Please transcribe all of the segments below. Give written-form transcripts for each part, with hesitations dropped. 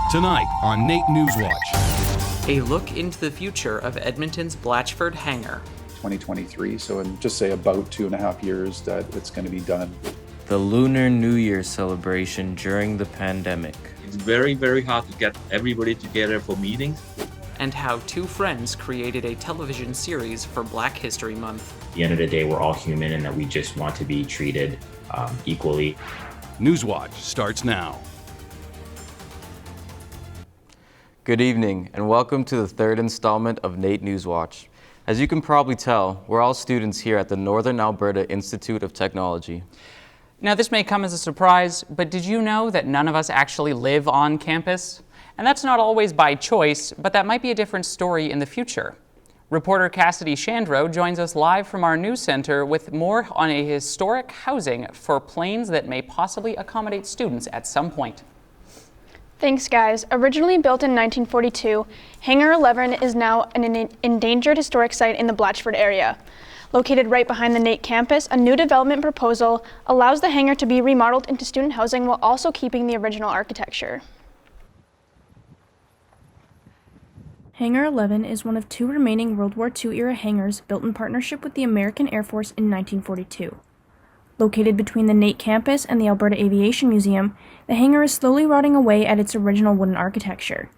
Tonight on NAIT NewsWatch. A look into the future of Edmonton's Blatchford Hangar. 2023, so in just say about 2.5 years that it's going to be done. The Lunar New Year celebration during the pandemic. It's very, very hard to get everybody together for meetings. And how two friends created a television series for Black History Month. At the end of the day, we're all human and that we just want to be treated equally. NewsWatch starts now. Good evening and welcome to the third installment of NAIT NewsWatch. As you can probably tell, we're all students here at the Northern Alberta Institute of Technology. Now this may come as a surprise, but did you know that none of us actually live on campus? And that's not always by choice, but that might be a different story in the future. Reporter Cassidy Shandro joins us live from our news center with more on a historic housing for planes that may possibly accommodate students at some point. Thanks, guys. Originally built in 1942, Hangar 11 is now an endangered historic site in the Blatchford area. Located right behind the NAIT campus, a new development proposal allows the hangar to be remodeled into student housing while also keeping the original architecture. Hangar 11 is one of two remaining World War II-era hangars built in partnership with the American Air Force in 1942. Located between the NAIT campus and the Alberta Aviation Museum, the hangar is slowly rotting away at its original wooden architecture.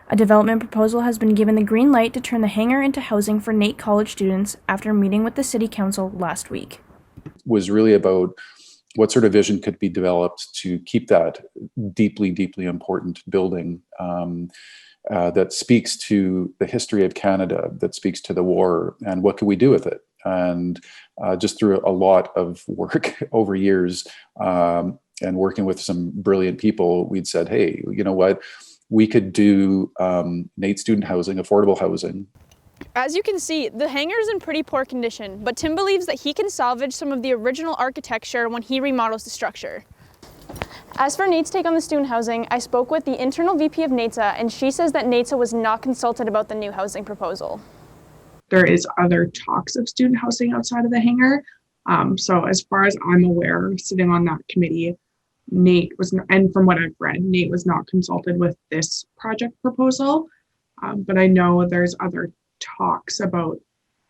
A development proposal has been given the green light to turn the hangar into housing for NAIT college students after meeting with the City Council last week. It was really about what sort of vision could be developed to keep that deeply, deeply important building that speaks to the history of Canada, that speaks to the war, and what can we do with it? And just through a lot of work over years and working with some brilliant people, we'd said, hey, you know what? We could do NAIT student housing, affordable housing. As you can see, the hangar is in pretty poor condition, but Tim believes that he can salvage some of the original architecture when he remodels the structure. As for NAIT's take on the student housing, I spoke with the internal VP of NAITSA, and she says that NAITSA was not consulted about the new housing proposal. There is other talks of student housing outside of the hangar. So as far as I'm aware, sitting on that committee, NAIT was, and from what I've read, NAIT was not consulted with this project proposal. But I know there's other talks about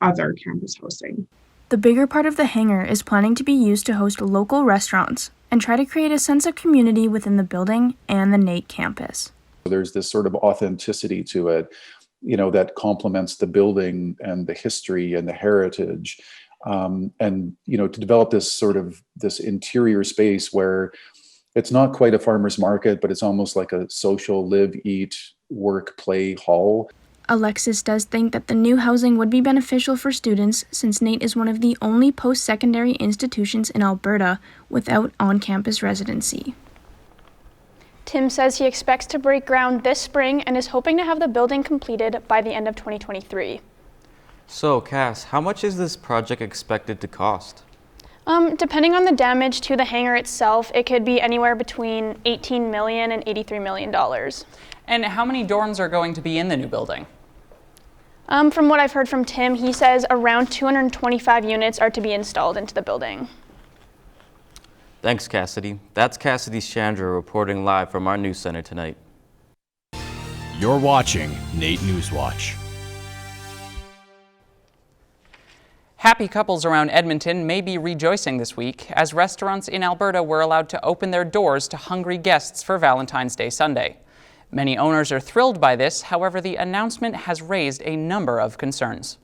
other campus housing. The bigger part of the hangar is planning to be used to host local restaurants and try to create a sense of community within the building and the NAIT campus. There's this sort of authenticity to it, you know, that complements the building and the history and the heritage. And, you know, to develop this interior space where it's not quite a farmer's market, but it's almost like a social live, eat, work, play hall. Alexis does think that the new housing would be beneficial for students since NAIT is one of the only post-secondary institutions in Alberta without on-campus residency. Tim says he expects to break ground this spring and is hoping to have the building completed by the end of 2023. So, Cass, how much is this project expected to cost? Depending on the damage to the hangar itself, it could be anywhere between $18 million and $83 million. And how many dorms are going to be in the new building? From what I've heard from Tim, he says around 225 units are to be installed into the building. Thanks, Cassidy. That's Cassidy Shandro reporting live from our news center tonight. You're watching NAIT NewsWatch. Happy couples around Edmonton may be rejoicing this week as restaurants in Alberta were allowed to open their doors to hungry guests for Valentine's Day Sunday. Many owners are thrilled by this, however, the announcement has raised a number of concerns.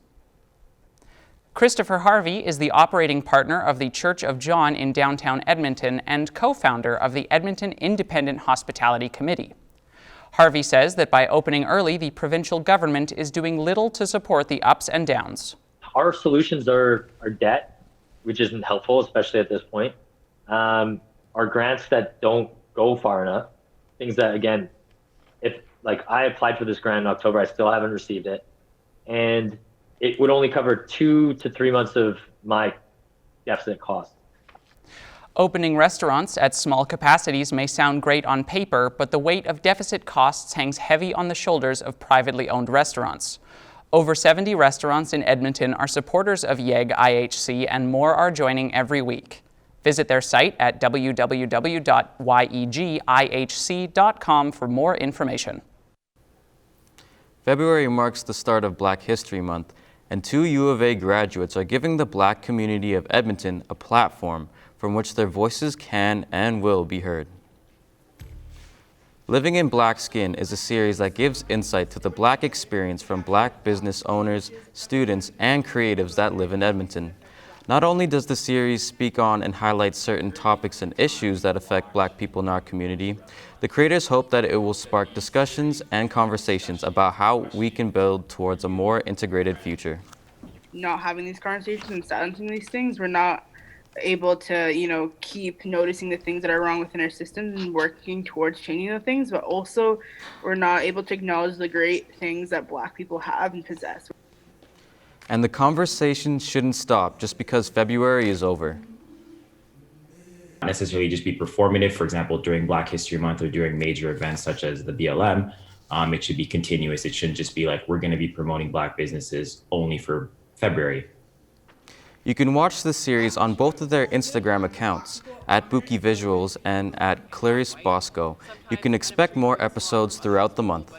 Christopher Harvey is the operating partner of the Church of John in downtown Edmonton and co-founder of the Edmonton Independent Hospitality Committee. Harvey says that by opening early, the provincial government is doing little to support the ups and downs. Our solutions are debt, which isn't helpful, especially at this point. Our grants that don't go far enough, things that, again, if like I applied for this grant in October, I still haven't received it. And it would only cover 2 to 3 months of my deficit cost. Opening restaurants at small capacities may sound great on paper, but the weight of deficit costs hangs heavy on the shoulders of privately owned restaurants. Over 70 restaurants in Edmonton are supporters of YEG IHC and more are joining every week. Visit their site at www.yegihc.com for more information. February marks the start of Black History Month, and 2 U of A graduates are giving the Black community of Edmonton a platform from which their voices can and will be heard. Living in Black Skin is a series that gives insight to the Black experience from Black business owners, students, and creatives that live in Edmonton. Not only does the series speak on and highlight certain topics and issues that affect Black people in our community, the creators hope that it will spark discussions and conversations about how we can build towards a more integrated future. Not having these conversations and silencing these things, we're not able to, keep noticing the things that are wrong within our systems and working towards changing the things, but also we're not able to acknowledge the great things that Black people have and possess. And the conversation shouldn't stop just because February is over. Not necessarily just be performative, for example, during Black History Month or during major events such as the BLM. It should be continuous. It shouldn't just be like, we're going to be promoting Black businesses only for February. You can watch the series on both of their Instagram accounts, at Buki Visuals and at Clarice Bosco. You can expect more episodes throughout the month.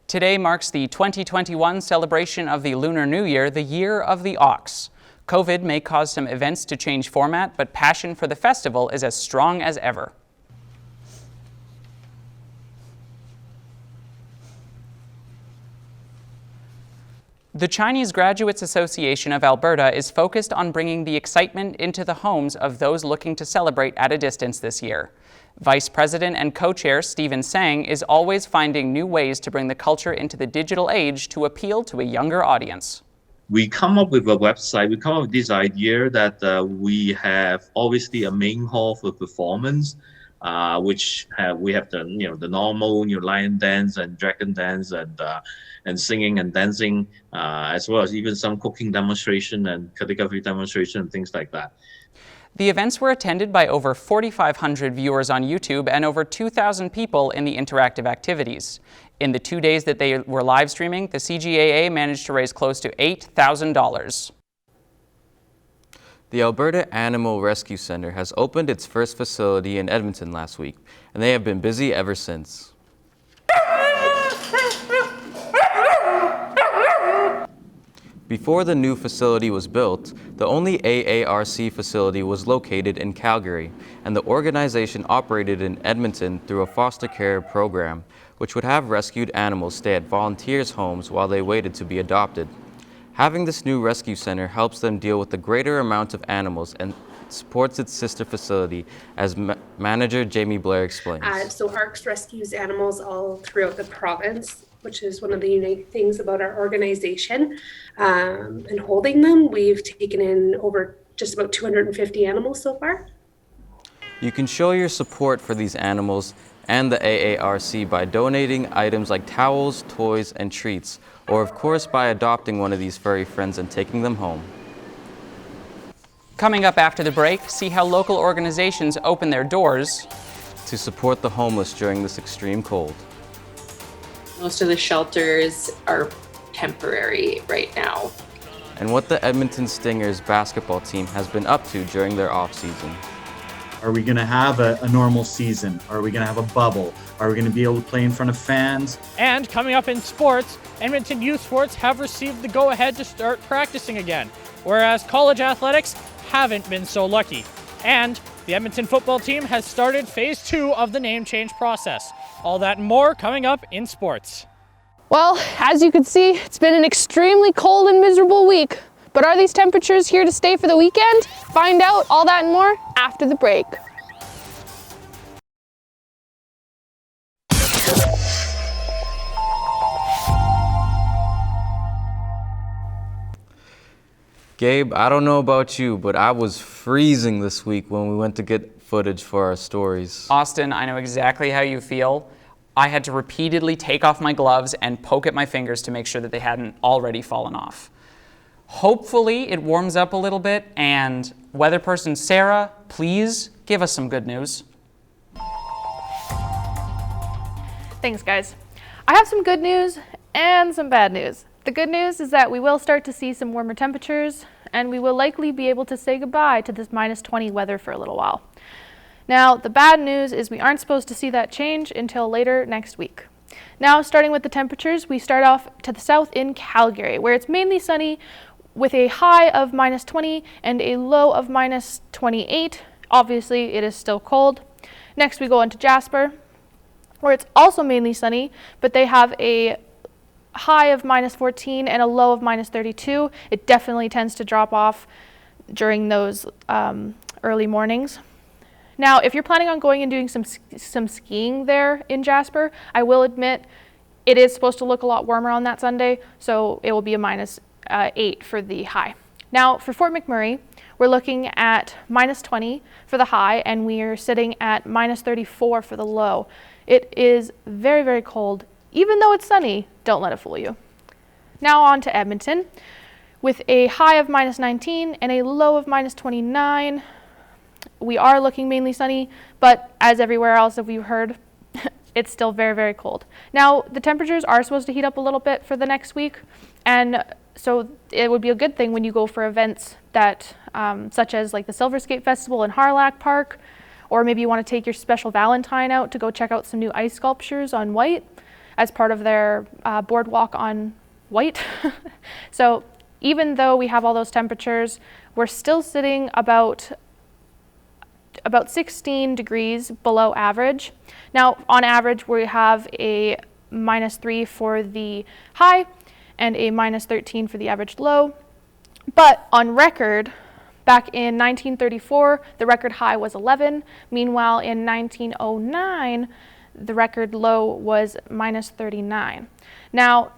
Today marks the 2021 celebration of the Lunar New Year, the Year of the Ox. COVID may cause some events to change format, but passion for the festival is as strong as ever. The Chinese Graduates Association of Alberta is focused on bringing the excitement into the homes of those looking to celebrate at a distance this year. Vice President and Co-Chair Stephen Sang is always finding new ways to bring the culture into the digital age to appeal to a younger audience. We come up with a website. We come up with this idea that we have obviously a main hall for performance, we have the normal lion dance and dragon dance and singing and dancing, as well as even some cooking demonstration and calligraphy demonstration and things like that. The events were attended by over 4,500 viewers on YouTube and over 2,000 people in the interactive activities. In the 2 days that they were live streaming, the CGAA managed to raise close to $8,000. The Alberta Animal Rescue Centre has opened its first facility in Edmonton last week, and they have been busy ever since. Before the new facility was built, the only AARC facility was located in Calgary, and the organization operated in Edmonton through a foster care program, which would have rescued animals stay at volunteers' homes while they waited to be adopted. Having this new rescue center helps them deal with the greater amount of animals and supports its sister facility, as manager Jamie Blair explains. So ARCS rescues animals all throughout the province, which is one of the unique things about our organization. And holding them, we've taken in over just about 250 animals so far. You can show your support for these animals and the AARC by donating items like towels, toys, and treats, or of course by adopting one of these furry friends and taking them home. Coming up after the break, see how local organizations open their doors to support the homeless during this extreme cold. Most of the shelters are temporary right now. And what the Edmonton Stingers basketball team has been up to during their off-season. Are we going to have a normal season? Are we going to have a bubble? Are we going to be able to play in front of fans? And coming up in sports, Edmonton Youth Sports have received the go-ahead to start practicing again, whereas college athletics haven't been so lucky. And the Edmonton football team has started phase 2 of the name change process. All that and more coming up in sports. Well, as you can see, it's been an extremely cold and miserable week. But are these temperatures here to stay for the weekend? Find out all that and more after the break. Gabe, I don't know about you, but I was freezing this week when we went to get footage for our stories. Austin, I know exactly how you feel. I had to repeatedly take off my gloves and poke at my fingers to make sure that they hadn't already fallen off. Hopefully it warms up a little bit, and weather person Sarah, please give us some good news. Thanks, guys. I have some good news and some bad news. The good news is that we will start to see some warmer temperatures, and we will likely be able to say goodbye to this -20 weather for a little while. Now, the bad news is we aren't supposed to see that change until later next week. Now, starting with the temperatures, we start off to the south in Calgary, where it's mainly sunny with a high of -20 and a low of -28. Obviously, it is still cold. Next, we go into Jasper, where it's also mainly sunny, but they have a high of -14 and a low of -32. It definitely tends to drop off during those early mornings. Now, if you're planning on going and doing some skiing there in Jasper, I will admit it is supposed to look a lot warmer on that Sunday, so it will be a -8 for the high. Now, for Fort McMurray, we're looking at -20 for the high, and we are sitting at -34 for the low. It is very, very cold. Even though it's sunny, don't let it fool you. Now on to Edmonton, with a high of -19 and a low of -29. We are looking mainly sunny, but as everywhere else that we've heard, it's still very, very cold. Now, the temperatures are supposed to heat up a little bit for the next week, and so it would be a good thing when you go for events that, such as like the Silver Skate Festival in Harlack Park, or maybe you want to take your special Valentine out to go check out some new ice sculptures on White as part of their boardwalk on White. So even though we have all those temperatures, we're still sitting about 16 degrees below average. Now, on average, we have a -3 for the high and a -13 for the average low. But on record, back in 1934, the record high was 11. Meanwhile, in 1909, the record low was -39. Now,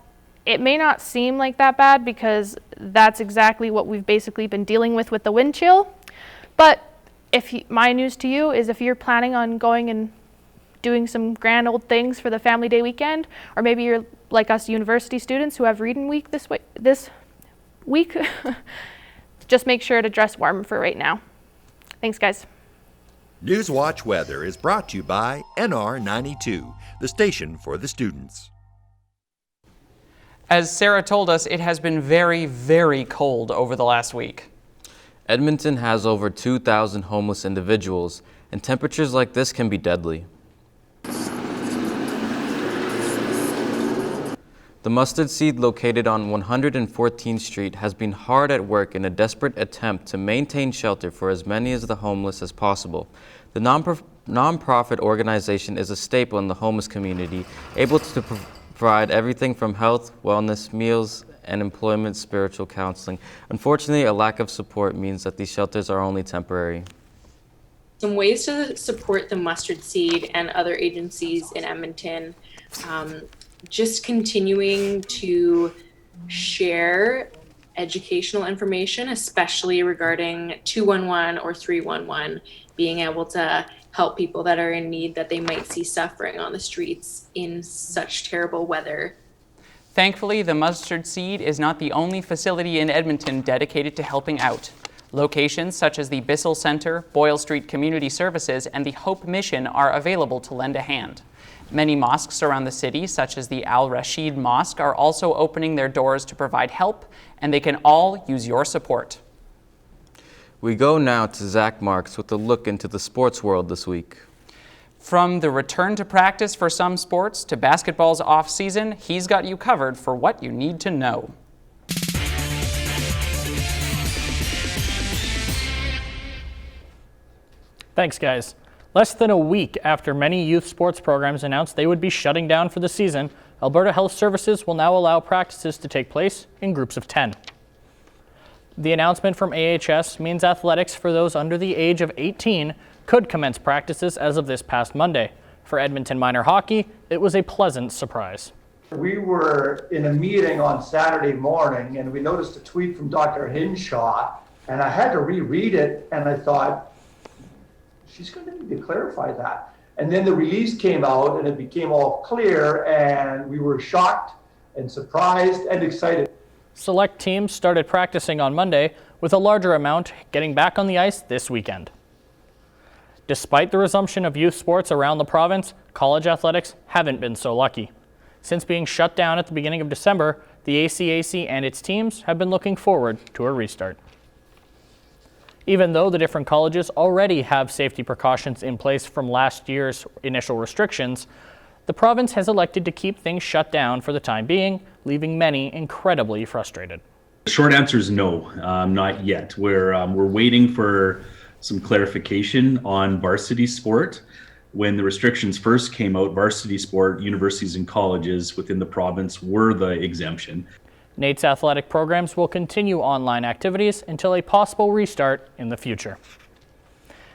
it may not seem like that bad because that's exactly what we've basically been dealing with the wind chill. But my news to you is if you're planning on going and doing some grand old things for the family day weekend, or maybe you're like us university students who have reading week this week, just make sure to dress warm for right now. Thanks, guys. NewsWatch Weather is brought to you by NR92, the station for the students. As Sarah told us, it has been very, very cold over the last week. Edmonton has over 2,000 homeless individuals, and temperatures like this can be deadly. The Mustard Seed, located on 114th Street, has been hard at work in a desperate attempt to maintain shelter for as many of the homeless as possible. The non-profit organization is a staple in the homeless community, able to provide everything from health, wellness, meals, and employment, spiritual counseling. Unfortunately, a lack of support means that these shelters are only temporary. Some ways to support the Mustard Seed and other agencies in Edmonton, just continuing to share educational information, especially regarding 211 or 311, being able to help people that are in need that they might see suffering on the streets in such terrible weather. Thankfully, the Mustard Seed is not the only facility in Edmonton dedicated to helping out. Locations such as the Bissell Center, Boyle Street Community Services, and the Hope Mission are available to lend a hand. Many mosques around the city, such as the Al Rashid Mosque, are also opening their doors to provide help, and they can all use your support. We go now to Zach Marks with a look into the sports world this week. From the return to practice for some sports to basketball's off-season, he's got you covered for what you need to know. Thanks, guys. Less than a week after many youth sports programs announced they would be shutting down for the season, Alberta Health Services will now allow practices to take place in groups of 10. The announcement from AHS means athletics for those under the age of 18 could commence practices as of this past Monday. For Edmonton Minor Hockey, it was a pleasant surprise. We were in a meeting on Saturday morning and we noticed a tweet from Dr. Hinshaw, and I had to reread it, and I thought, she's going to need to clarify that. And then the release came out and it became all clear, and we were shocked and surprised and excited. Select teams started practicing on Monday, with a larger amount getting back on the ice this weekend. Despite the resumption of youth sports around the province, college athletics haven't been so lucky. Since being shut down at the beginning of December, the ACAC and its teams have been looking forward to a restart. Even though the different colleges already have safety precautions in place from last year's initial restrictions, the province has elected to keep things shut down for the time being, leaving many incredibly frustrated. The short answer is no, not yet. We're waiting for some clarification on varsity sport. When the restrictions first came out, varsity sport, universities and colleges within the province were the exemption. NAIT's athletic programs will continue online activities until a possible restart in the future.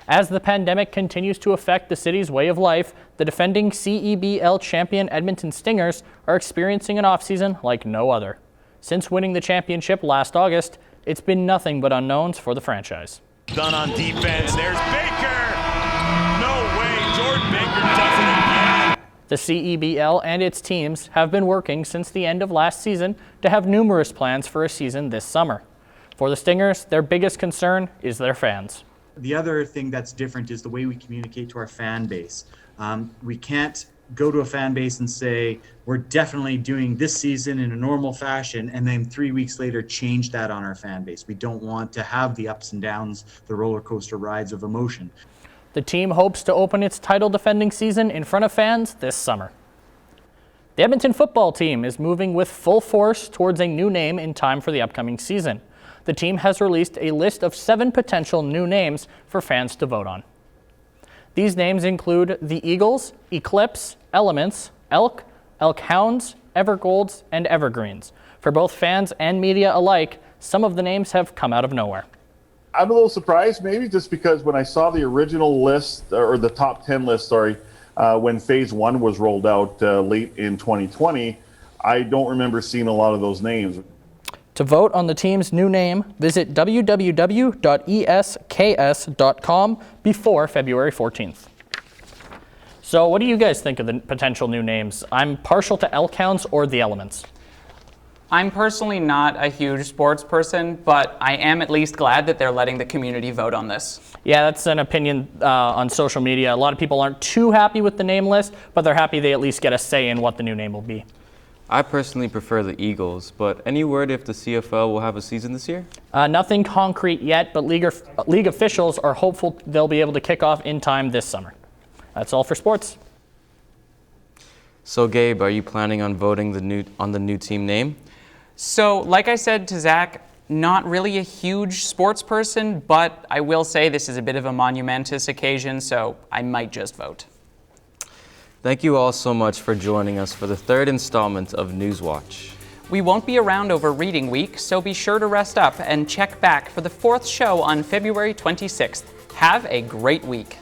As the pandemic continues to affect the city's way of life, the defending CEBL champion Edmonton Stingers are experiencing an offseason like no other. Since winning the championship last August, it's been nothing but unknowns for the franchise. Done on defense. There's Baker. No way. Jordan Baker does it again. The CEBL and its teams have been working since the end of last season to have numerous plans for a season this summer. For the Stingers, their biggest concern is their fans. The other thing that's different is the way we communicate to our fan base. We can't go to a fan base and say, we're definitely doing this season in a normal fashion, and then 3 weeks later change that on our fan base. We don't want to have the ups and downs, the roller coaster rides of emotion. The team hopes to open its title defending season in front of fans this summer. The Edmonton football team is moving with full force towards a new name in time for the upcoming season. The team has released a list of 7 potential new names for fans to vote on. These names include the Eagles, Eclipse, Elements, Elk Hounds, Evergolds, and Evergreens. For both fans and media alike, some of the names have come out of nowhere. I'm a little surprised, maybe just because when I saw the original list, or the top 10 list, when Phase 1 was rolled out late in 2020, I don't remember seeing a lot of those names. To vote on the team's new name, visit www.esks.com before February 14th. So what do you guys think of the potential new names? I'm partial to Elk Hounds or the Elements. I'm personally not a huge sports person, but I am at least glad that they're letting the community vote on this. Yeah, that's an opinion on social media. A lot of people aren't too happy with the name list, but they're happy they at least get a say in what the new name will be. I personally prefer the Eagles, but any word if the CFL will have a season this year? Nothing concrete yet, but league officials are hopeful they'll be able to kick off in time this summer. That's all for sports. So Gabe, are you planning on voting on the new team name? So, like I said to Zach, not really a huge sports person, but I will say this is a bit of a monumentous occasion, so I might just vote. Thank you all so much for joining us for the 3rd installment of NewsWatch. We won't be around over reading week, so be sure to rest up and check back for the 4th show on February 26th. Have a great week.